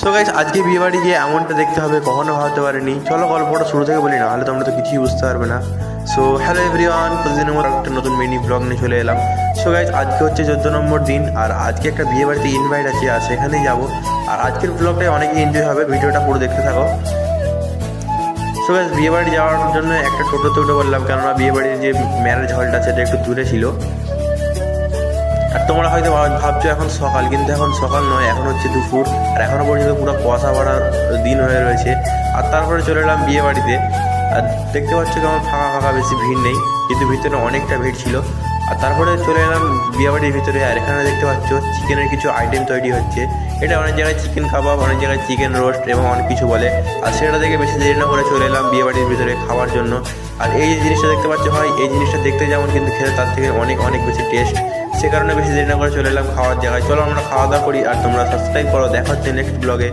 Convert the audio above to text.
So guys, আজকে বিয়ে বাড়ি গিয়ে এমনটা দেখতে হবে কখনো ভাবতে পারিনি। চলো গল্পটা শুরু থেকে বলি, না হলে তোমরা তো কিছুই বুঝতে পারবে না। সো হ্যালো এভরিওয়ান, প্রতিদিনের মতো একটা নতুন মিনি ব্লগ নিয়ে চলে এলাম। সো গাইস, আজকে হচ্ছে 14 নম্বর দিন, আর আজকে একটা বিয়ে বাড়িতে ইনভাইট আছে, আর সেখানেই যাবো। আর আজকের ব্লগটাই অনেকই এনজয় হবে, ভিডিওটা পুরো দেখতে থাকো। সো গাইস, বিয়ে বাড়ি যাওয়ার জন্য একটা টোটোতে উঠে বললাম, কেননা বিয়ে বাড়ির যে ম্যারেজ হলটা সেটা একটু দূরে ছিল। আর তোমরা হয়তো ভাবছো এখন সকাল, কিন্তু এখন সকাল নয়, এখন হচ্ছে দুপুর, আর এখনও পর্যন্ত পুরো কুয়াশা ভরার দিন হয়ে রয়েছে। আর তারপরে চলে এলাম বিয়ে বাড়িতে, আর দেখতে পাচ্ছ কেমন ফাঁকা ফাঁকা, বেশি ভিড় নেই, কিন্তু ভিতরে অনেকটা ভিড় ছিল। আর তারপরে চলে এলাম বিয়ে বাড়ির ভিতরে, আর এখানে দেখতে পাচ্ছ চিকেনের কিছু আইটেম তৈরি হচ্ছে। এটা অনেক জায়গায় চিকেন কাবাব, অনেক জায়গায় চিকেন রোস্ট এবং অনেক কিছু বলে। আর সেটা দেখে বেশি দেরি না করে চলে এলাম বিয়ে বাড়ির ভিতরে খাওয়ার জন্য। আর এই যে জিনিসটা দেখতে পাচ্ছ ভাই, এই জিনিসটা দেখতে যেমন, কিন্তু খেতে তার থেকে অনেক অনেক বেশি টেস্ট। সে কারণে বেশি দেরি না করে চলে এলাম খাওয়ার জায়গায়। চলো আমরা খাওয়া দাওয়া করি, আর তোমরা সাবস্ক্রাইব করো। দেখা হচ্ছে নেক্সট ব্লগে।